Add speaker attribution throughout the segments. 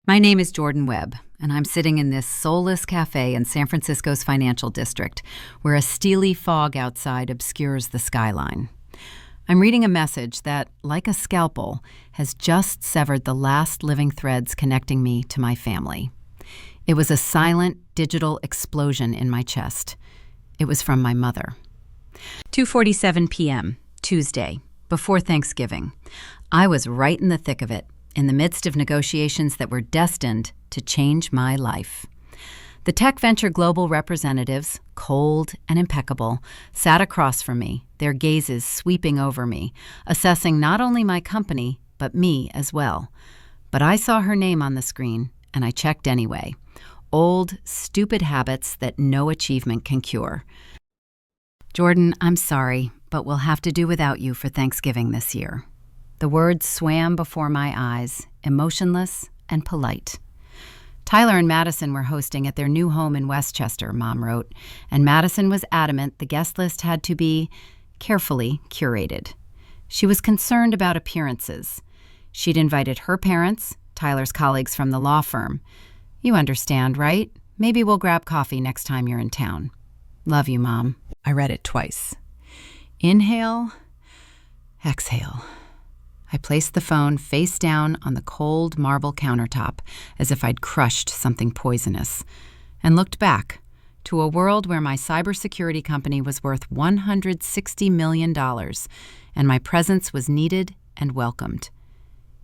Speaker 1: My name is Jordan Webb, and I'm sitting in this soulless cafe in San Francisco's financial district, where a steely fog outside obscures the skyline. I'm reading a message that, like a scalpel, has just severed the last living threads connecting me to my family. It was a silent, digital explosion in my chest. It was from my mother. 2:47 p.m., Tuesday, before Thanksgiving. I was right in the thick of it, in the midst of negotiations that were destined to change my life. The tech venture global representatives, cold and impeccable, sat across from me, their gazes sweeping over me, assessing not only my company, but me as well. But I saw her name on the screen, and I checked anyway. Old, stupid habits that no achievement can cure. Jordan, I'm sorry, but we'll have to do without you for Thanksgiving this year. The words swam before my eyes, emotionless and polite. Tyler and Madison were hosting at their new home in Westchester, Mom wrote, and Madison was adamant the guest list had to be carefully curated. She was concerned about appearances. She'd invited her parents, Tyler's colleagues from the law firm. You understand, right? Maybe we'll grab coffee next time you're in town. Love you, Mom. I read it twice. Inhale, exhale. I placed the phone face down on the cold marble countertop as if I'd crushed something poisonous, and looked back to a world where my cybersecurity company was worth $160 million, and my presence was needed and welcomed.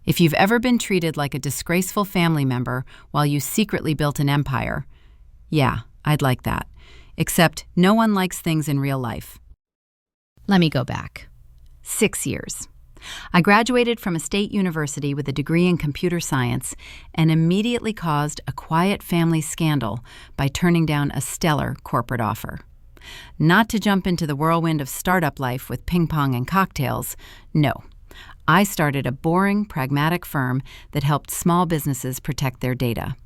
Speaker 1: If you've ever been treated like a disgraceful family member while you secretly built an empire, yeah, I'd like that. Except no one likes things in real life. Let me go back. 6 years. I graduated from a state university with a degree in computer science and immediately caused a quiet family scandal by turning down a stellar corporate offer. Not to jump into the whirlwind of startup life with ping pong and cocktails, no. I started a boring, pragmatic firm that helped small businesses protect their data.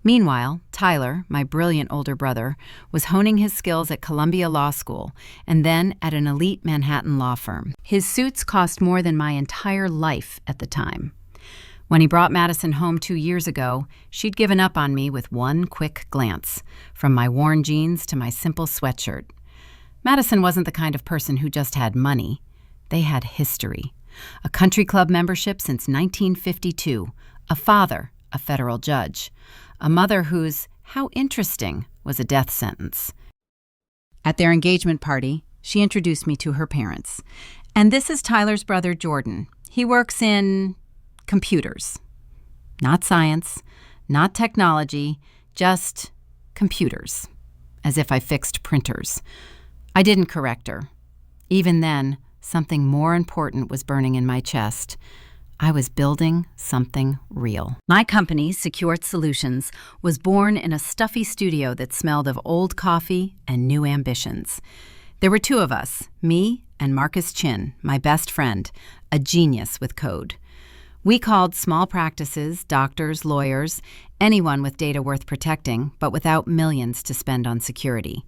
Speaker 1: Meanwhile, Tyler, my brilliant older brother, was honing his skills at Columbia Law School and then at an elite Manhattan law firm. His suits cost more than my entire life at the time. When he brought Madison home 2 years ago, she'd given up on me with one quick glance, from my worn jeans to my simple sweatshirt. Madison wasn't the kind of person who just had money. They had history. A country club membership since 1952, a father, a federal judge, a mother whose "how interesting" was a death sentence. At their engagement party, she introduced me to her parents. And this is Tyler's brother, Jordan. He works in computers. Not science, not technology, just computers. As if I fixed printers. I didn't correct her. Even then, something more important was burning in my chest. I was building something real. My company, Secured Solutions, was born in a stuffy studio that smelled of old coffee and new ambitions. There were two of us, me and Marcus Chin, my best friend, a genius with code. We called small practices, doctors, lawyers, anyone with data worth protecting, but without millions to spend on security.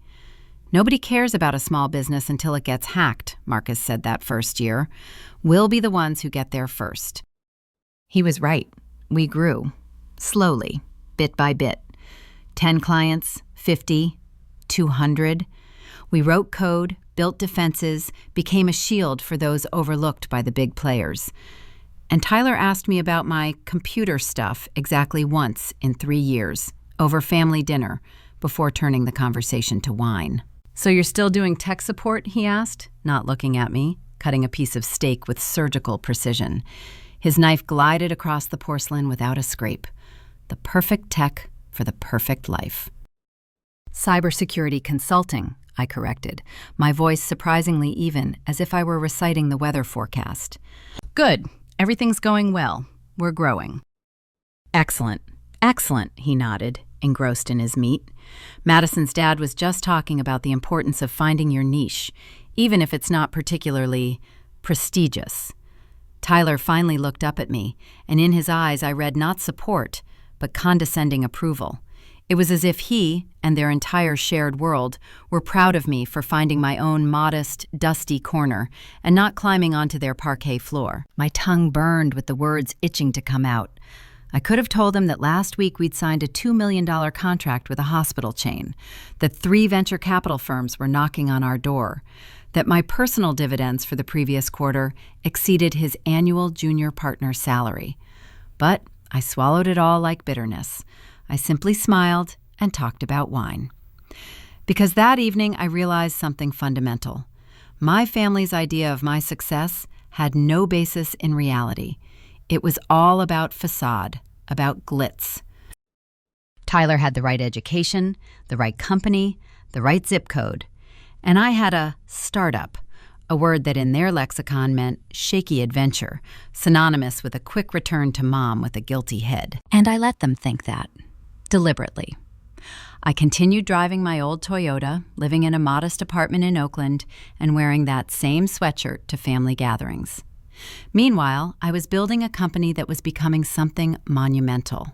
Speaker 1: Nobody cares about a small business until it gets hacked, Marcus said that first year. We'll be the ones who get there first. He was right. We grew. Slowly, bit by bit. 10 clients, 50, 200. We wrote code, built defenses, became a shield for those overlooked by the big players. And Tyler asked me about my computer stuff exactly once in 3 years, over family dinner, before turning the conversation to wine. "So you're still doing tech support?" he asked, not looking at me, cutting a piece of steak with surgical precision. His knife glided across the porcelain without a scrape. The perfect tech for the perfect life. "Cybersecurity consulting," I corrected, my voice surprisingly even, as if I were reciting the weather forecast. "Good. Everything's going well. We're growing." "Excellent. Excellent," he nodded, engrossed in his meat. Madison's dad was just talking about the importance of finding your niche, even if it's not particularly prestigious. Tyler finally looked up at me, and in his eyes I read not support, but condescending approval. It was as if he, and their entire shared world, were proud of me for finding my own modest, dusty corner and not climbing onto their parquet floor. My tongue burned with the words itching to come out. I could have told him that last week we'd signed a $2 million contract with a hospital chain, that 3 venture capital firms were knocking on our door, that my personal dividends for the previous quarter exceeded his annual junior partner salary. But I swallowed it all like bitterness. I simply smiled and talked about wine. Because that evening I realized something fundamental. My family's idea of my success had no basis in reality. It was all about facade, about glitz. Tyler had the right education, the right company, the right zip code. And I had a startup, a word that in their lexicon meant shaky adventure, synonymous with a quick return to mom with a guilty head. And I let them think that, deliberately. I continued driving my old Toyota, living in a modest apartment in Oakland, and wearing that same sweatshirt to family gatherings. Meanwhile, I was building a company that was becoming something monumental.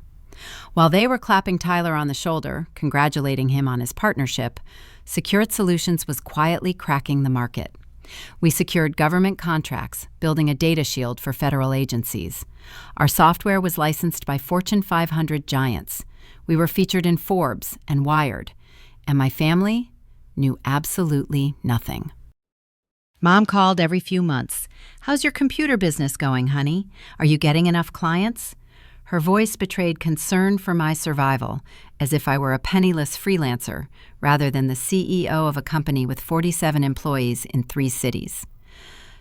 Speaker 1: While they were clapping Tyler on the shoulder, congratulating him on his partnership, Secured Solutions was quietly cracking the market. We secured government contracts, building a data shield for federal agencies. Our software was licensed by Fortune 500 giants. We were featured in Forbes and Wired, and my family knew absolutely nothing. Mom called every few months. "How's your computer business going, honey? Are you getting enough clients?" Her voice betrayed concern for my survival, as if I were a penniless freelancer rather than the CEO of a company with 47 employees in 3 cities.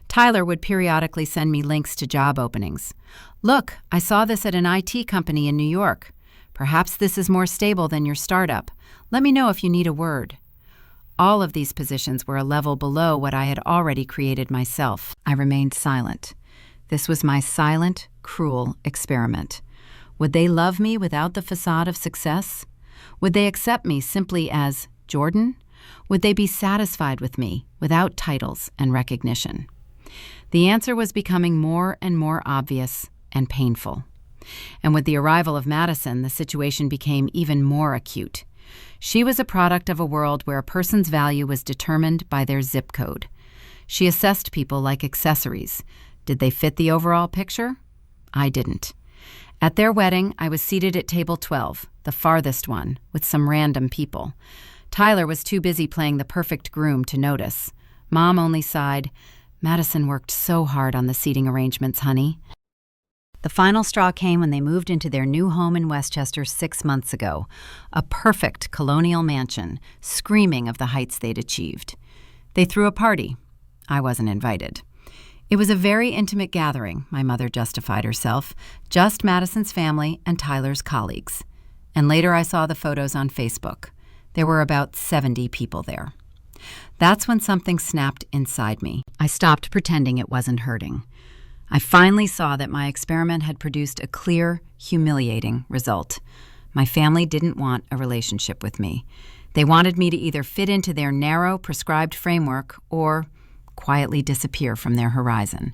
Speaker 1: Tyler would periodically send me links to job openings. "Look, I saw this at an IT company in New York. Perhaps this is more stable than your startup. Let me know if you need a word." All of these positions were a level below what I had already created myself. I remained silent. This was my silent, cruel experiment. Would they love me without the facade of success? Would they accept me simply as Jordan? Would they be satisfied with me without titles and recognition? The answer was becoming more and more obvious and painful. And with the arrival of Madison, the situation became even more acute. She was a product of a world where a person's value was determined by their zip code. She assessed people like accessories. Did they fit the overall picture? I didn't. At their wedding, I was seated at table 12, the farthest one, with some random people. Tyler was too busy playing the perfect groom to notice. Mom only sighed, "Madison worked so hard on the seating arrangements, honey." The final straw came when they moved into their new home in Westchester 6 months ago, a perfect colonial mansion, screaming of the heights they'd achieved. They threw a party. I wasn't invited. It was a very intimate gathering, my mother justified herself, just Madison's family and Tyler's colleagues. And later I saw the photos on Facebook. There were about 70 people there. That's when something snapped inside me. I stopped pretending it wasn't hurting. I finally saw that my experiment had produced a clear, humiliating result. My family didn't want a relationship with me. They wanted me to either fit into their narrow, prescribed framework or quietly disappear from their horizon.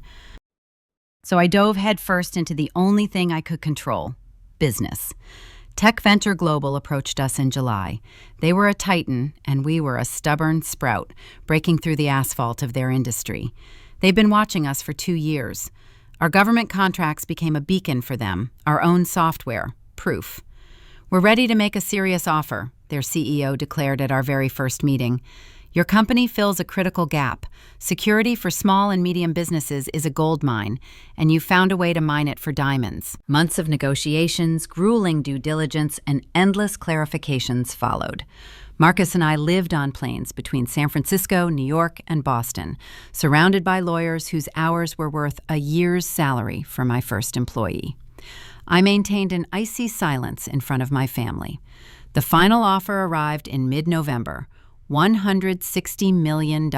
Speaker 1: So I dove headfirst into the only thing I could control: business. Tech Venture Global approached us in July. They were a titan, and we were a stubborn sprout, breaking through the asphalt of their industry. They've been watching us for 2 years. Our government contracts became a beacon for them, our own software, proof. "We're ready to make a serious offer," their CEO declared at our very first meeting. "Your company fills a critical gap. Security for small and medium businesses is a gold mine, and you found a way to mine it for diamonds." Months of negotiations, grueling due diligence, and endless clarifications followed. Marcus and I lived on planes between San Francisco, New York, and Boston, surrounded by lawyers whose hours were worth a year's salary for my first employee. I maintained an icy silence in front of my family. The final offer arrived in mid-November, $160 million.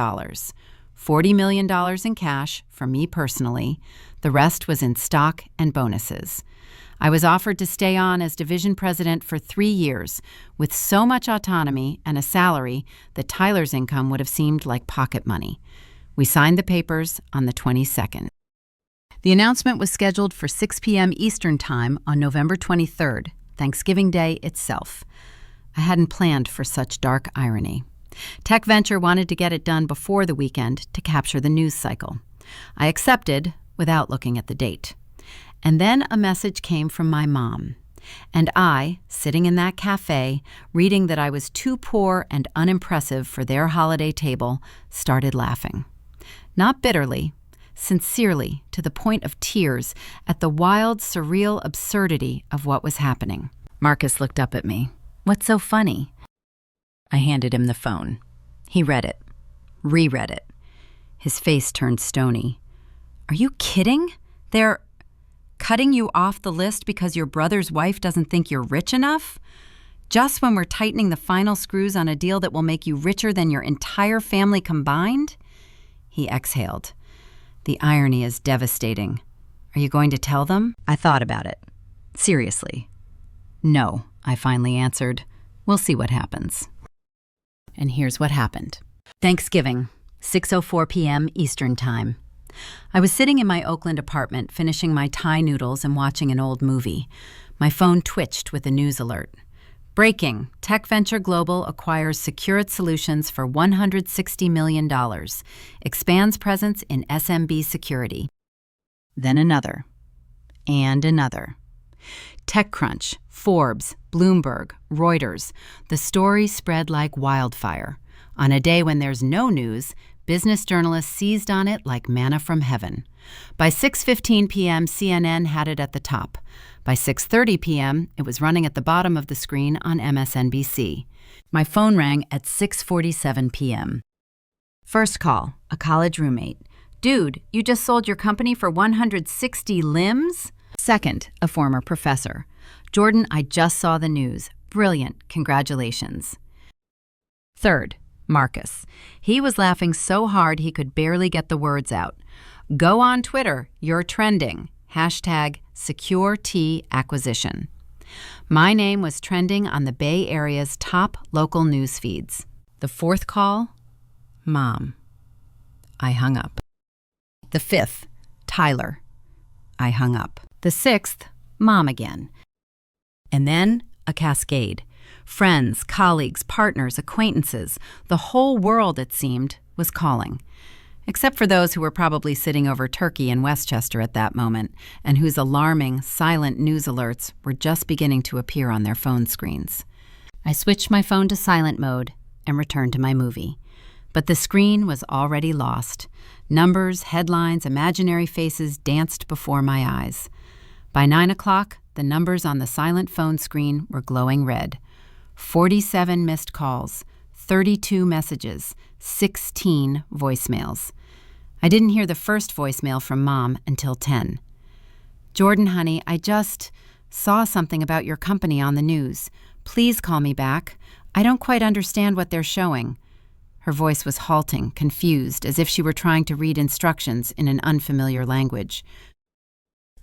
Speaker 1: $40 million in cash for me personally. The rest was in stock and bonuses. I was offered to stay on as division president for 3 years, with so much autonomy and a salary that Tyler's income would have seemed like pocket money. We signed the papers on the 22nd. The announcement was scheduled for 6 p.m. Eastern Time on November 23rd, Thanksgiving Day itself. I hadn't planned for such dark irony. Tech Venture wanted to get it done before the weekend to capture the news cycle. I accepted without looking at the date. And then a message came from my mom. And I, sitting in that cafe, reading that I was too poor and unimpressive for their holiday table, started laughing. Not bitterly, sincerely, to the point of tears at the wild, surreal absurdity of what was happening. Marcus looked up at me. "What's so funny?" I handed him the phone. He read it, reread it. His face turned stony. "Are you kidding? They're cutting you off the list because your brother's wife doesn't think you're rich enough? Just when we're tightening the final screws on a deal that will make you richer than your entire family combined?" He exhaled. "The irony is devastating. Are you going to tell them?" I thought about it. Seriously. "No," I finally answered. "We'll see what happens." And here's what happened. Thanksgiving, 6:04 p.m. Eastern Time. I was sitting in my Oakland apartment finishing my Thai noodles and watching an old movie. My phone twitched with a news alert. Breaking: Tech Venture Global acquires Securit Solutions for $160 million, expands presence in SMB security. Then another. And another. TechCrunch, Forbes, Bloomberg, Reuters. The story spread like wildfire. On a day when there's no news, business journalists seized on it like manna from heaven. By 6:15 p.m., CNN had it at the top. By 6:30 p.m., it was running at the bottom of the screen on MSNBC. My phone rang at 6:47 p.m. First call, a college roommate. "Dude, you just sold your company for 160 limbs?" Second, a former professor. "Jordan, I just saw the news. Brilliant, congratulations." Third, Marcus. He was laughing so hard he could barely get the words out. "Go on Twitter, you're trending. #SecureT acquisition." My name was trending on the Bay Area's top local news feeds. The fourth call, Mom. I hung up. The fifth, Tyler. I hung up. The sixth, Mom again. And then a cascade. Friends, colleagues, partners, acquaintances, the whole world, it seemed, was calling. Except for those who were probably sitting over turkey in Westchester at that moment, and whose alarming, silent news alerts were just beginning to appear on their phone screens. I switched my phone to silent mode and returned to my movie. But the screen was already lost. Numbers, headlines, imaginary faces danced before my eyes. By 9 o'clock, the numbers on the silent phone screen were glowing red. 47 missed calls, 32 messages, 16 voicemails. I didn't hear the first voicemail from Mom until 10. "Jordan, honey, I just saw something about your company on the news. Please call me back. I don't quite understand what they're showing." Her voice was halting, confused, as if she were trying to read instructions in an unfamiliar language.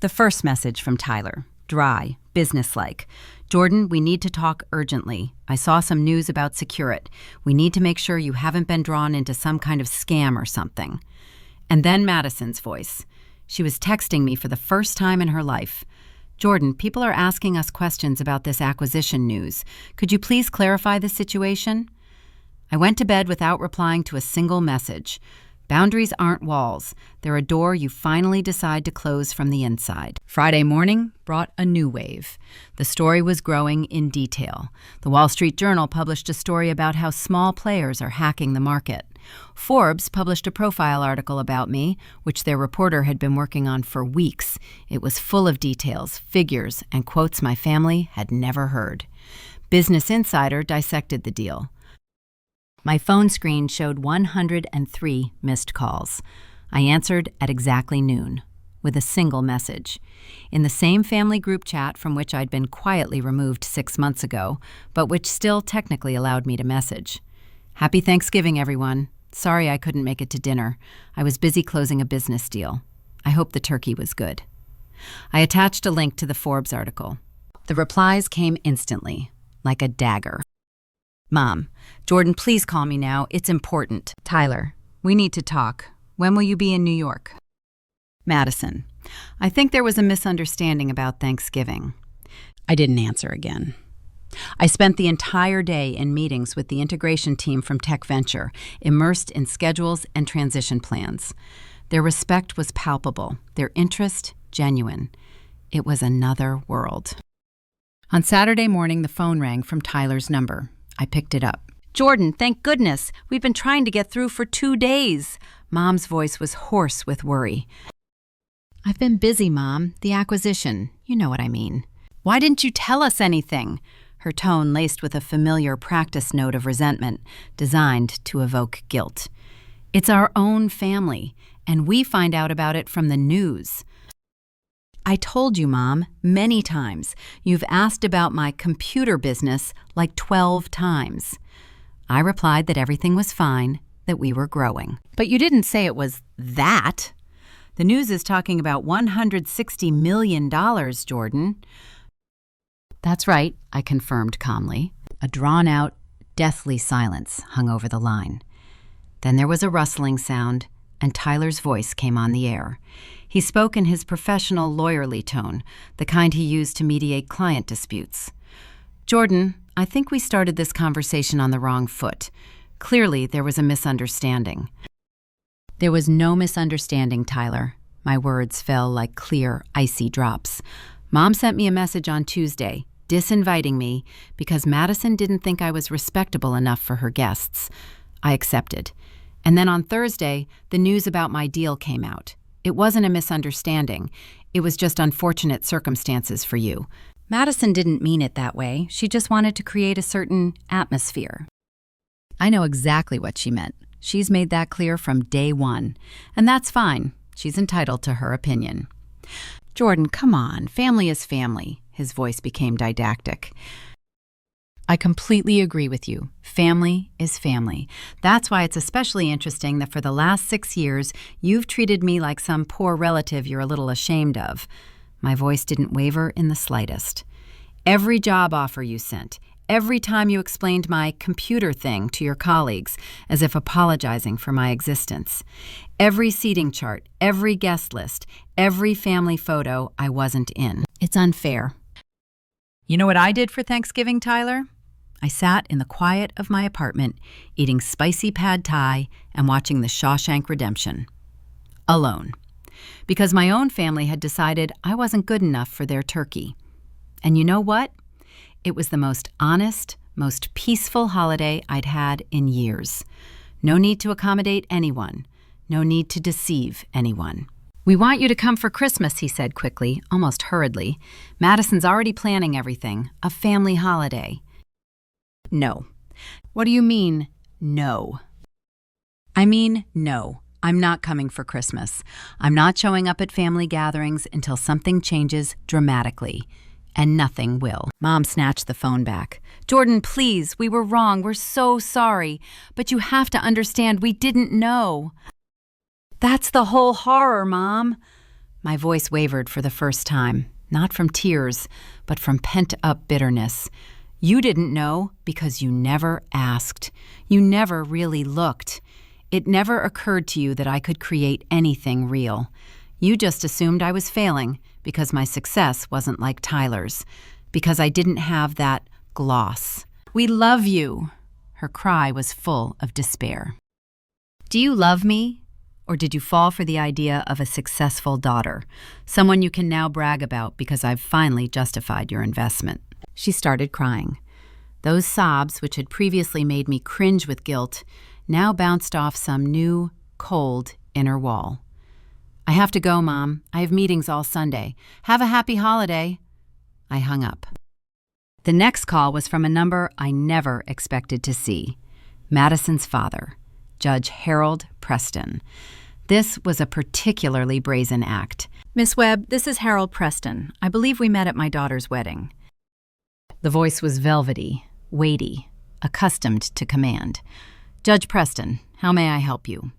Speaker 1: The first message from Tyler, dry, businesslike. "Jordan, we need to talk urgently. I saw some news about Securit. We need to make sure you haven't been drawn into some kind of scam or something." And then Madison's voice. She was texting me for the first time in her life. "Jordan, people are asking us questions about this acquisition news. Could you please clarify the situation?" I went to bed without replying to a single message. Boundaries aren't walls. They're a door you finally decide to close from the inside. Friday morning brought a new wave. The story was growing in detail. The Wall Street Journal published a story about how small players are hacking the market. Forbes published a profile article about me, which their reporter had been working on for weeks. It was full of details, figures, and quotes my family had never heard. Business Insider dissected the deal. My phone screen showed 103 missed calls. I answered at exactly noon, with a single message. In the same family group chat from which I'd been quietly removed 6 months ago, but which still technically allowed me to message. "Happy Thanksgiving, everyone. Sorry I couldn't make it to dinner. I was busy closing a business deal. I hope the turkey was good." I attached a link to the Forbes article. The replies came instantly, like a dagger. "Mom, Jordan, please call me now. It's important." Tyler, "We need to talk. When will you be in New York?" Madison, "I think there was a misunderstanding about Thanksgiving." I didn't answer again. I spent the entire day in meetings with the integration team from Tech Venture, immersed in schedules and transition plans. Their respect was palpable, their interest genuine. It was another world. On Saturday morning, the phone rang from Tyler's number. I picked it up. "Jordan, thank goodness. We've been trying to get through for 2 days." Mom's voice was hoarse with worry. "I've been busy, Mom. The acquisition. You know what I mean." "Why didn't you tell us anything?" Her tone laced with a familiar practice note of resentment, designed to evoke guilt. "It's our own family, and we find out about it from the news." "I told you, Mom, many times. You've asked about my computer business like 12 times. I replied that everything was fine, that we were growing. But you didn't say it was that. The news is talking about $160 million, Jordan." "That's right," I confirmed calmly. A drawn-out, deathly silence hung over the line. Then there was a rustling sound, and Tyler's voice came on the air. He spoke in his professional, lawyerly tone, the kind he used to mediate client disputes. "Jordan, I think we started this conversation on the wrong foot. Clearly, there was a misunderstanding." "There was no misunderstanding, Tyler." My words fell like clear, icy drops. "Mom sent me a message on Tuesday, disinviting me because Madison didn't think I was respectable enough for her guests. I accepted. And then on Thursday, the news about my deal came out. It wasn't a misunderstanding. It was just unfortunate circumstances for you. Madison didn't mean it that way. She just wanted to create a certain atmosphere." I know exactly what she meant. She's made that clear from day one. And that's fine. She's entitled to her opinion. "Jordan, come on. Family is family." His voice became didactic. "I completely agree with you. Family is family. That's why it's especially interesting that for the last 6 years, you've treated me like some poor relative you're a little ashamed of." My voice didn't waver in the slightest. "Every job offer you sent, every time you explained my computer thing to your colleagues, as if apologizing for my existence. Every seating chart, every guest list, every family photo I wasn't in. It's unfair." You know what I did for Thanksgiving, Tyler? I sat in the quiet of my apartment, eating spicy pad thai and watching The Shawshank Redemption. Alone. Because my own family had decided I wasn't good enough for their turkey. And you know what? It was the most honest, most peaceful holiday I'd had in years. No need to accommodate anyone. No need to deceive anyone. "We want you to come for Christmas," he said quickly, almost hurriedly. "Madison's already planning everything. A family holiday." "No." "What do you mean, no?" "I mean, no. I'm not coming for Christmas. I'm not showing up at family gatherings until something changes dramatically. And nothing will." Mom snatched the phone back. "Jordan, please, we were wrong. We're so sorry. But you have to understand, we didn't know." "That's the whole horror, Mom." My voice wavered for the first time, not from tears, but from pent-up bitterness. "You didn't know because you never asked. You never really looked. It never occurred to you that I could create anything real. You just assumed I was failing because my success wasn't like Tyler's, because I didn't have that gloss. We love you." Her cry was full of despair. "Do you love me? Or did you fall for the idea of a successful daughter, someone you can now brag about because I've finally justified your investment?" She started crying. Those sobs, which had previously made me cringe with guilt, now bounced off some new, cold inner wall. "I have to go, Mom. I have meetings all Sunday. Have a happy holiday." I hung up. The next call was from a number I never expected to see. Madison's father, Judge Harold Preston. This was a particularly brazen act. "Miss Webb, this is Harold Preston. I believe we met at my daughter's wedding." The voice was velvety, weighty, accustomed to command. "Judge Preston, how may I help you?"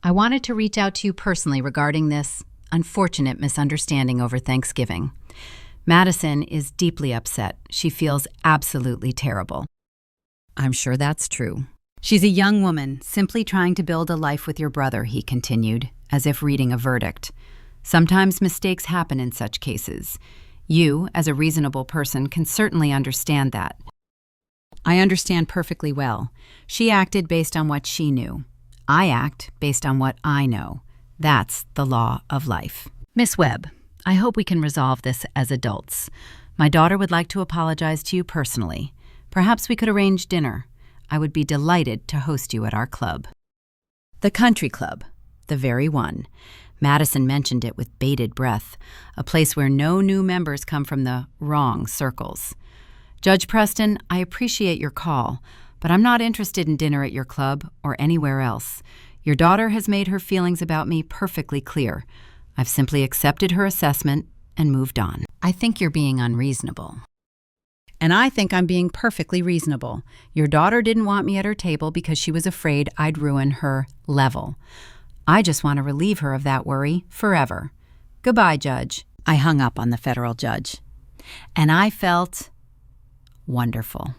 Speaker 1: "I wanted to reach out to you personally regarding this unfortunate misunderstanding over Thanksgiving. Madison is deeply upset. She feels absolutely terrible." "I'm sure that's true. She's a young woman simply trying to build a life with your brother," he continued, as if reading a verdict. "Sometimes mistakes happen in such cases. You, as a reasonable person, can certainly understand that." "I understand perfectly well. She acted based on what she knew. I act based on what I know. That's the law of life." "Miss Webb, I hope we can resolve this as adults. My daughter would like to apologize to you personally. Perhaps we could arrange dinner. I would be delighted to host you at our club." The country club, the very one. Madison mentioned it with bated breath, a place where no new members come from the wrong circles. "Judge Preston, I appreciate your call, but I'm not interested in dinner at your club or anywhere else. Your daughter has made her feelings about me perfectly clear. I've simply accepted her assessment and moved on." "I think you're being unreasonable." "And I think I'm being perfectly reasonable. Your daughter didn't want me at her table because she was afraid I'd ruin her level. I just want to relieve her of that worry forever. Goodbye, Judge." I hung up on the federal judge. And I felt wonderful.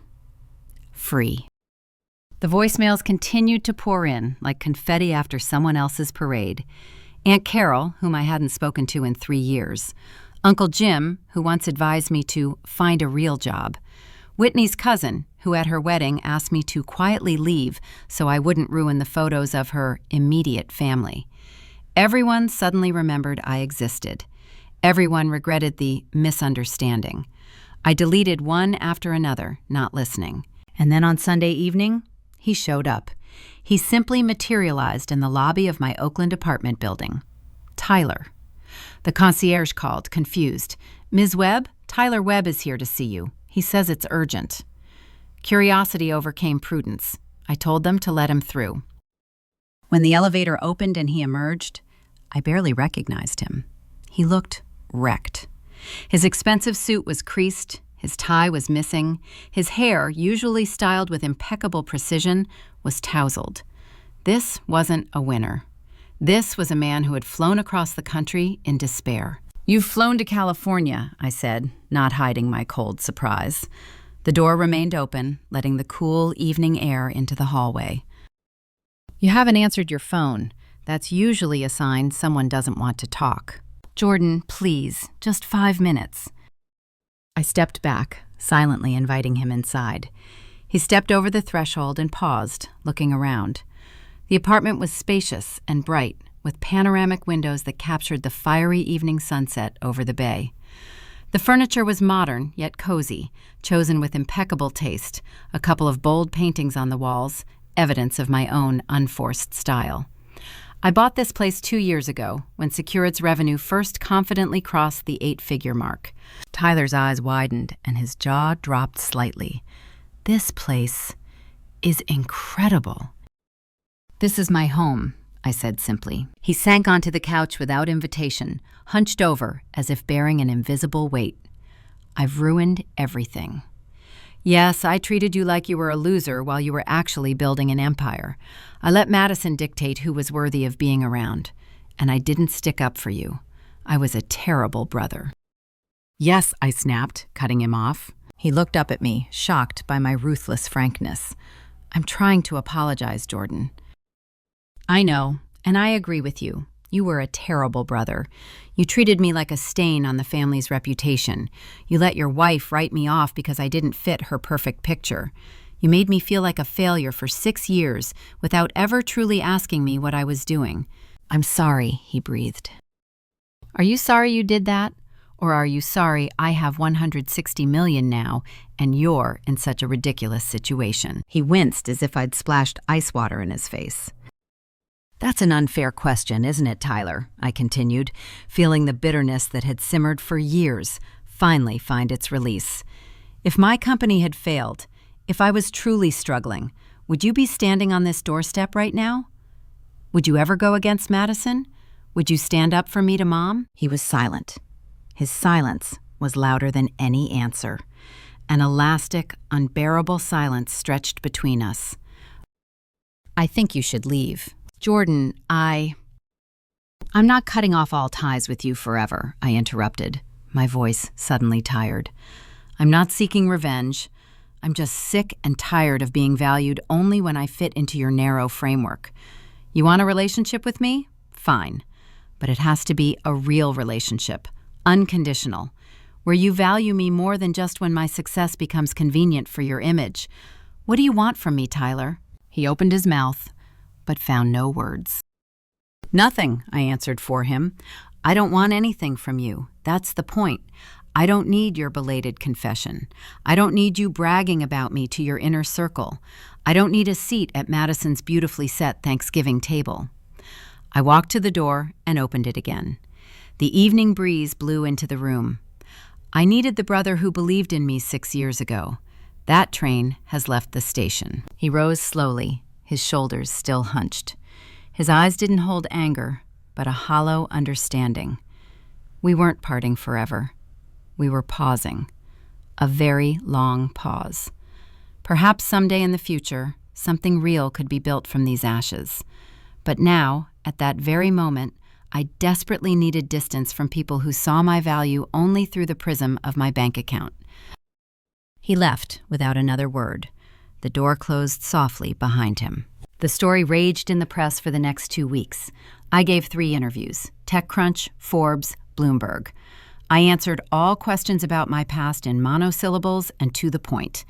Speaker 1: Free. The voicemails continued to pour in like confetti after someone else's parade. Aunt Carol, whom I hadn't spoken to in 3 years. Uncle Jim, who once advised me to find a real job. Whitney's cousin, who at her wedding asked me to quietly leave so I wouldn't ruin the photos of her immediate family. Everyone suddenly remembered I existed. Everyone regretted the misunderstanding. I deleted one after another, not listening. And then on Sunday evening, he showed up. He simply materialized in the lobby of my Oakland apartment building. Tyler. The concierge called, confused. "Ms. Webb, Tyler Webb is here to see you. He says it's urgent." Curiosity overcame prudence. I told them to let him through. When the elevator opened and he emerged, I barely recognized him. He looked wrecked. His expensive suit was creased, his tie was missing, his hair, usually styled with impeccable precision, was tousled. This wasn't a winner. This was a man who had flown across the country in despair. "You've flown to California," I said, not hiding my cold surprise. The door remained open, letting the cool evening air into the hallway. "You haven't answered your phone. That's usually a sign someone doesn't want to talk." "Jordan, please, just 5 minutes." I stepped back, silently inviting him inside. He stepped over the threshold and paused, looking around. The apartment was spacious and bright, with panoramic windows that captured the fiery evening sunset over the bay. The furniture was modern, yet cozy, chosen with impeccable taste, a couple of bold paintings on the walls, evidence of my own unforced style. I bought this place 2 years ago, when Securit's revenue first confidently crossed the 8-figure mark. Tyler's eyes widened and his jaw dropped slightly. "This place is incredible." "This is my home," I said simply. He sank onto the couch without invitation, hunched over as if bearing an invisible weight. "I've ruined everything. Yes, I treated you like you were a loser while you were actually building an empire. I let Madison dictate who was worthy of being around, and I didn't stick up for you. I was a terrible brother." "Yes," I snapped, cutting him off. He looked up at me, shocked by my ruthless frankness. "I'm trying to apologize, Jordan." "I know, and I agree with you. You were a terrible brother. You treated me like a stain on the family's reputation. You let your wife write me off because I didn't fit her perfect picture. You made me feel like a failure for 6 years without ever truly asking me what I was doing." "I'm sorry," he breathed. "Are you sorry you did that? Or are you sorry I have $160 million now and you're in such a ridiculous situation?" He winced as if I'd splashed ice water in his face. "That's an unfair question, isn't it, Tyler?" I continued, feeling the bitterness that had simmered for years finally find its release. "If my company had failed, if I was truly struggling, would you be standing on this doorstep right now? Would you ever go against Madison? Would you stand up for me to Mom?" He was silent. His silence was louder than any answer. An elastic, unbearable silence stretched between us. "I think you should leave. Jordan, I'm not cutting off all ties with you forever," I interrupted, my voice suddenly tired. "I'm not seeking revenge. I'm just sick and tired of being valued only when I fit into your narrow framework. You want a relationship with me? Fine. But it has to be a real relationship, unconditional, where you value me more than just when my success becomes convenient for your image. What do you want from me, Tyler?" He opened his mouth, but found no words. "Nothing," I answered for him. I don't want anything from you. That's the point. I don't need your belated confession. I don't need you bragging about me to your inner circle. I don't need a seat at Madison's beautifully set Thanksgiving table. I walked to the door and opened it again. The evening breeze blew into the room. I needed the brother who believed in me 6 years ago. That train has left the station. He rose slowly, his shoulders still hunched. His eyes didn't hold anger, but a hollow understanding. We weren't parting forever. We were pausing. A very long pause. Perhaps someday in the future, something real could be built from these ashes. But now, at that very moment, I desperately needed distance from people who saw my value only through the prism of my bank account. He left without another word. The door closed softly behind him. The story raged in the press for the next 2 weeks. I gave 3 interviews: TechCrunch, Forbes, Bloomberg. I answered all questions about my past in monosyllables and to the point.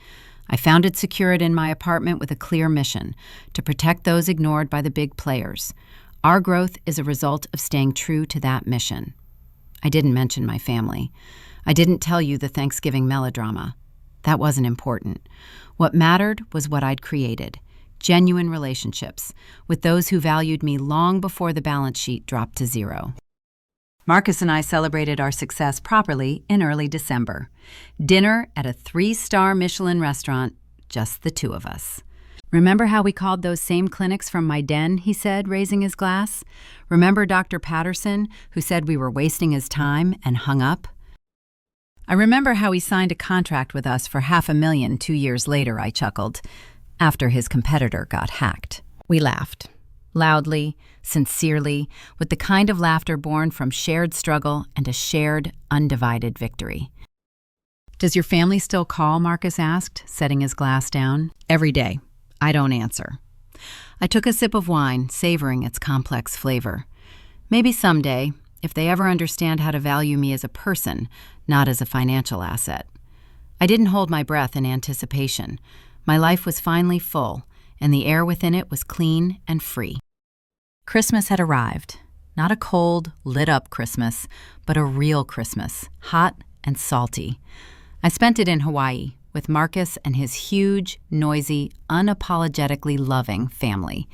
Speaker 1: I founded Securit in my apartment with a clear mission: to protect those ignored by the big players. Our growth is a result of staying true to that mission. I didn't mention my family. I didn't tell you the Thanksgiving melodrama. That wasn't important. What mattered was what I'd created: genuine relationships with those who valued me long before the balance sheet dropped to zero. Marcus and I celebrated our success properly in early December. Dinner at a 3-star Michelin restaurant, just the 2 of us. Remember how we called those same clinics from my den, he said, raising his glass? Remember Dr. Patterson, who said we were wasting his time and hung up? I remember how he signed a contract with us for $500,000 2 years later, I chuckled, after his competitor got hacked. We laughed. Loudly, sincerely, with the kind of laughter born from shared struggle and a shared, undivided victory. Does your family still call? Marcus asked, setting his glass down. Every day. I don't answer. I took a sip of wine, savoring its complex flavor. Maybe someday, if they ever understand how to value me as a person, not as a financial asset. I didn't hold my breath in anticipation. My life was finally full, and the air within it was clean and free. Christmas had arrived. Not a cold, lit-up Christmas, but a real Christmas, hot and salty. I spent it in Hawaii with Marcus and his huge, noisy, unapologetically loving family.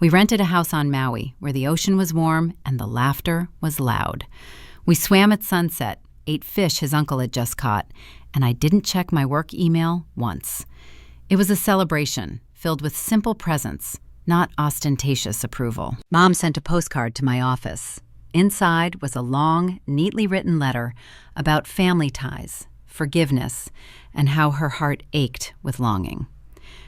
Speaker 1: We rented a house on Maui where the ocean was warm and the laughter was loud. We swam at sunset, ate fish his uncle had just caught, and I didn't check my work email once. It was a celebration filled with simple presents, not ostentatious approval. Mom sent a postcard to my office. Inside was a long, neatly written letter about family ties, forgiveness, and how her heart ached with longing.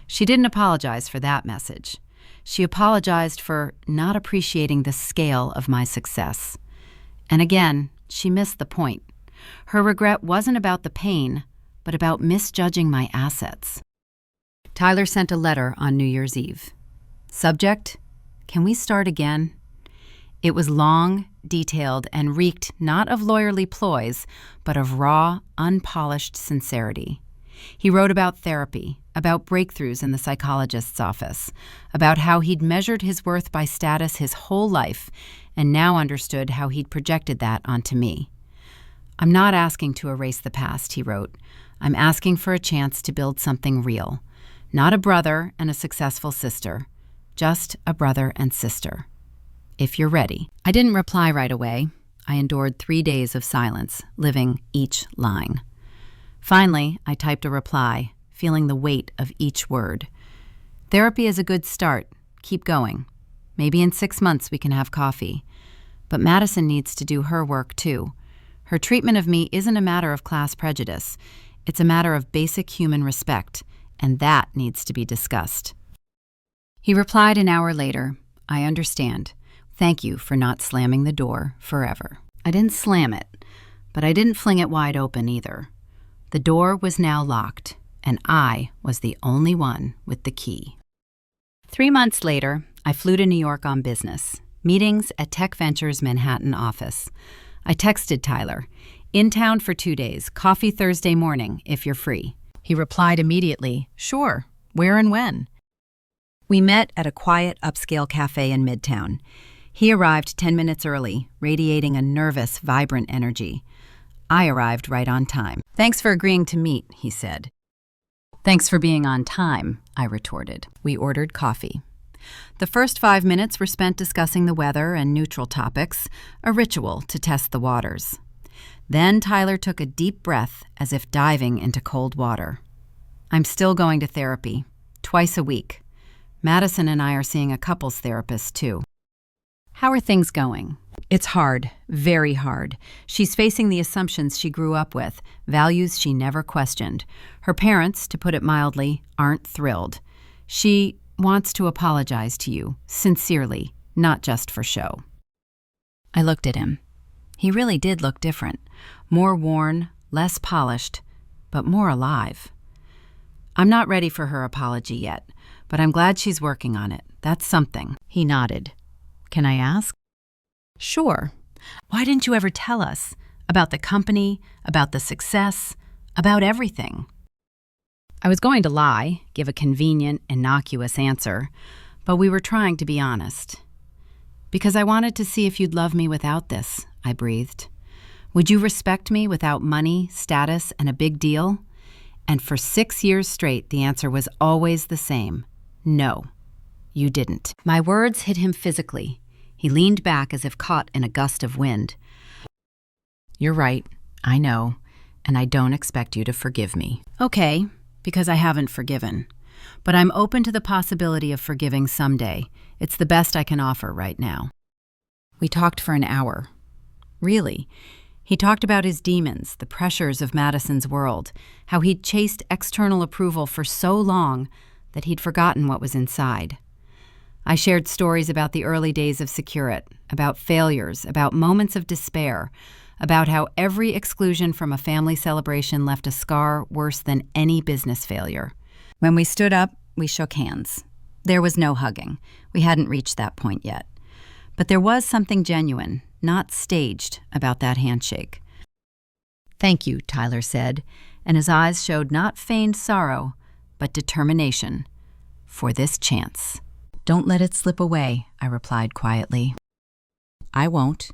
Speaker 1: She didn't apologize for that message. She apologized for not appreciating the scale of my success. And again, she missed the point. Her regret wasn't about the pain, but about misjudging my assets. Tyler sent a letter on New Year's Eve. Subject: can we start again? It was long, detailed, and reeked not of lawyerly ploys, but of raw, unpolished sincerity. He wrote about therapy, about breakthroughs in the psychologist's office, about how he'd measured his worth by status his whole life and now understood how he'd projected that onto me. I'm not asking to erase the past, he wrote. I'm asking for a chance to build something real. Not a brother and a successful sister, just a brother and sister. If you're ready. I didn't reply right away. I endured 3 days of silence, living each line. Finally, I typed a reply, feeling the weight of each word. Therapy is a good start. Keep going. Maybe in 6 months we can have coffee. But Madison needs to do her work too. Her treatment of me isn't a matter of class prejudice. It's a matter of basic human respect, and that needs to be discussed. He replied an hour later, I understand. Thank you for not slamming the door forever. I didn't slam it, but I didn't fling it wide open either. The door was now locked, and I was the only one with the key. 3 months later, I flew to New York on business. Meetings at Tech Ventures' Manhattan office. I texted Tyler, in town for 2 days, coffee Thursday morning, if you're free. He replied immediately, sure, where and when? We met at a quiet upscale cafe in Midtown. He arrived 10 minutes early, radiating a nervous, vibrant energy. I arrived right on time. "Thanks for agreeing to meet," he said. "Thanks for being on time," I retorted. We ordered coffee. The first 5 minutes were spent discussing the weather and neutral topics, a ritual to test the waters. Then Tyler took a deep breath as if diving into cold water. "I'm still going to therapy, twice a week. Madison and I are seeing a couples therapist, too." "How are things going?" "It's hard, very hard. She's facing the assumptions she grew up with, values she never questioned. Her parents, to put it mildly, aren't thrilled. She wants to apologize to you, sincerely, not just for show." I looked at him. He really did look different, more worn, less polished, but more alive. "I'm not ready for her apology yet, but I'm glad she's working on it. That's something." He nodded. "Can I ask?" "Sure. Why didn't you ever tell us? About the company, about the success, about everything?" I was going to lie, give a convenient, innocuous answer, but we were trying to be honest. "Because I wanted to see if you'd love me without this," I breathed. "Would you respect me without money, status, and a big deal?" And for 6 years straight, the answer was always the same. "No, you didn't." My words hit him physically. He leaned back as if caught in a gust of wind. "You're right, I know, and I don't expect you to forgive me." "Okay, because I haven't forgiven. But I'm open to the possibility of forgiving someday. It's the best I can offer right now." We talked for an hour. Really. He talked about his demons, the pressures of Madison's world, how he'd chased external approval for so long that he'd forgotten what was inside. I shared stories about the early days of Securit, about failures, about moments of despair, about how every exclusion from a family celebration left a scar worse than any business failure. When we stood up, we shook hands. There was no hugging. We hadn't reached that point yet. But there was something genuine, not staged, about that handshake. "Thank you," Tyler said, and his eyes showed not feigned sorrow, but determination. "For this chance." "Don't let it slip away," I replied quietly. "I won't."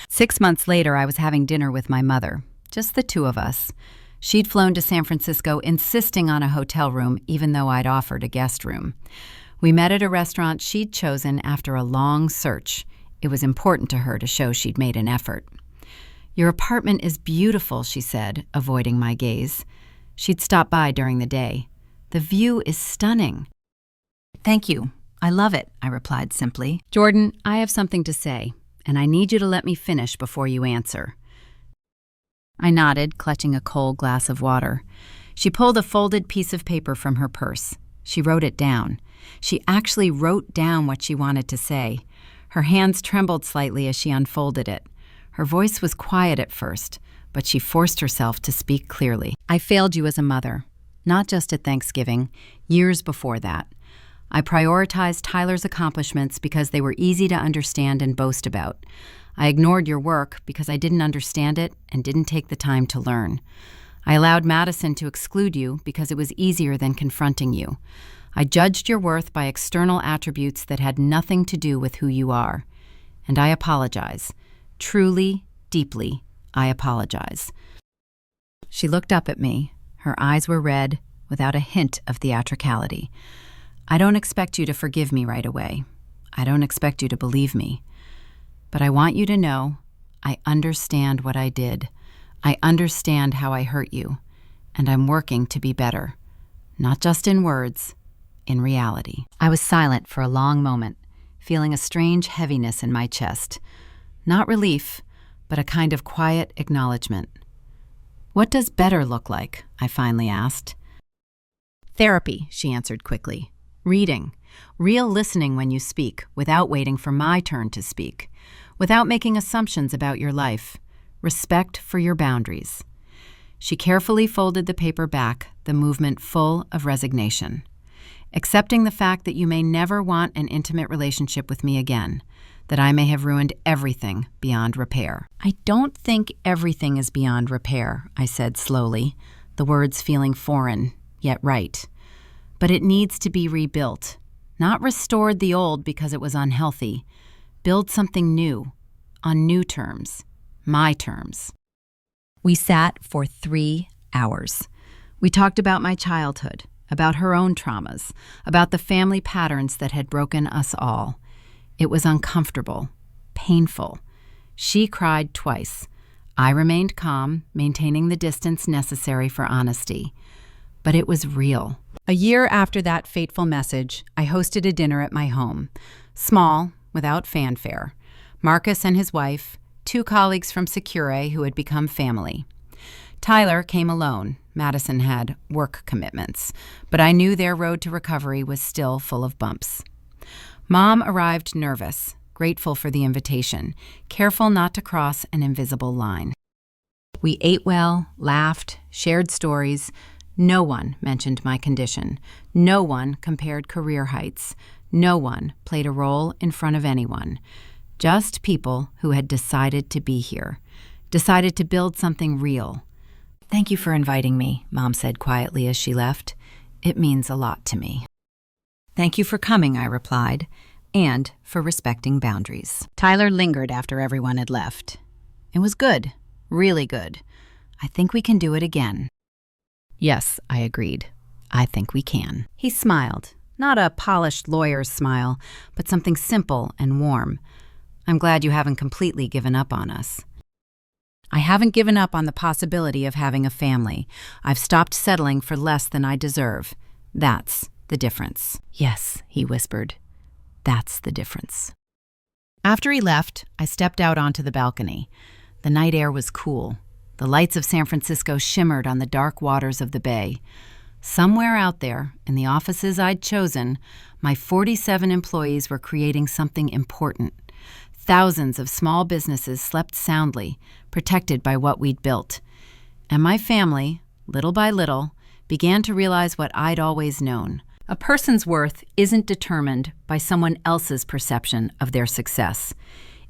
Speaker 1: 6 months later, I was having dinner with my mother, just the two of us. She'd flown to San Francisco insisting on a hotel room, even though I'd offered a guest room. We met at a restaurant she'd chosen after a long search. It was important to her to show she'd made an effort. "Your apartment is beautiful," she said, avoiding my gaze. She'd stopped by during the day. "The view is stunning." "Thank you. I love it," I replied simply. "Jordan, I have something to say, and I need you to let me finish before you answer." I nodded, clutching a cold glass of water. She pulled a folded piece of paper from her purse. She wrote it down. She actually wrote down what she wanted to say. Her hands trembled slightly as she unfolded it. Her voice was quiet at first, but she forced herself to speak clearly. "I failed you as a mother, not just at Thanksgiving, years before that. I prioritized Tyler's accomplishments because they were easy to understand and boast about. I ignored your work because I didn't understand it and didn't take the time to learn. I allowed Madison to exclude you because it was easier than confronting you. I judged your worth by external attributes that had nothing to do with who you are. And I apologize. Truly, deeply, I apologize." She looked up at me. Her eyes were red, without a hint of theatricality. "I don't expect you to forgive me right away. I don't expect you to believe me. But I want you to know I understand what I did. I understand how I hurt you. And I'm working to be better. Not just in words, in reality." I was silent for a long moment, feeling a strange heaviness in my chest. Not relief, but a kind of quiet acknowledgement. "What does better look like?" I finally asked. "Therapy," she answered quickly. "Reading. Real listening when you speak, without waiting for my turn to speak. Without making assumptions about your life. Respect for your boundaries." She carefully folded the paper back, the movement full of resignation. "Accepting the fact that you may never want an intimate relationship with me again, that I may have ruined everything beyond repair." "I don't think everything is beyond repair," I said slowly, the words feeling foreign, yet right. "But it needs to be rebuilt, not restored the old because it was unhealthy, build something new, on new terms, my terms. We sat for 3 hours. We talked about my childhood, about her own traumas, about the family patterns that had broken us all. It was uncomfortable, painful. She cried twice. I remained calm, maintaining the distance necessary for honesty. But it was real. A year after that fateful message, I hosted a dinner at my home. Small, without fanfare. Marcus and his wife, 2 colleagues from Secure who had become family. Tyler came alone. Madison had work commitments, but I knew their road to recovery was still full of bumps. Mom arrived nervous, grateful for the invitation, careful not to cross an invisible line. We ate well, laughed, shared stories. No one mentioned my condition. No one compared career heights. No one played a role in front of anyone. Just people who had decided to be here, decided to build something real. "Thank you for inviting me," Mom said quietly as she left. "It means a lot to me." "Thank you for coming," I replied, "and for respecting boundaries." Tyler lingered after everyone had left. "It was good, really good. I think we can do it again." "Yes," I agreed. "I think we can." He smiled, not a polished lawyer's smile, but something simple and warm. "I'm glad you haven't completely given up on us." I haven't given up on the possibility of having a family. I've stopped settling for less than I deserve. That's the difference. "Yes," he whispered. "That's the difference." After he left, I stepped out onto the balcony. The night air was cool. The lights of San Francisco shimmered on the dark waters of the bay. Somewhere out there, in the offices I'd chosen, my 47 employees were creating something important. Thousands of small businesses slept soundly, protected by what we'd built. And my family, little by little, began to realize what I'd always known. A person's worth isn't determined by someone else's perception of their success.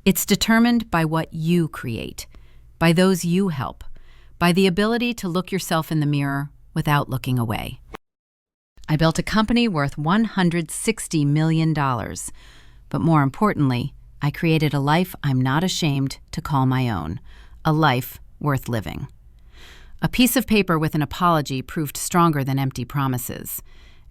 Speaker 1: It's determined by what you create, by those you help, by the ability to look yourself in the mirror without looking away. I built a company worth $160 million, but more importantly, I created a life I'm not ashamed to call my own, a life worth living. A piece of paper with an apology proved stronger than empty promises.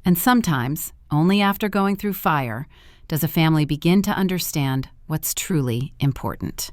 Speaker 1: And sometimes, only after going through fire, does a family begin to understand what's truly important.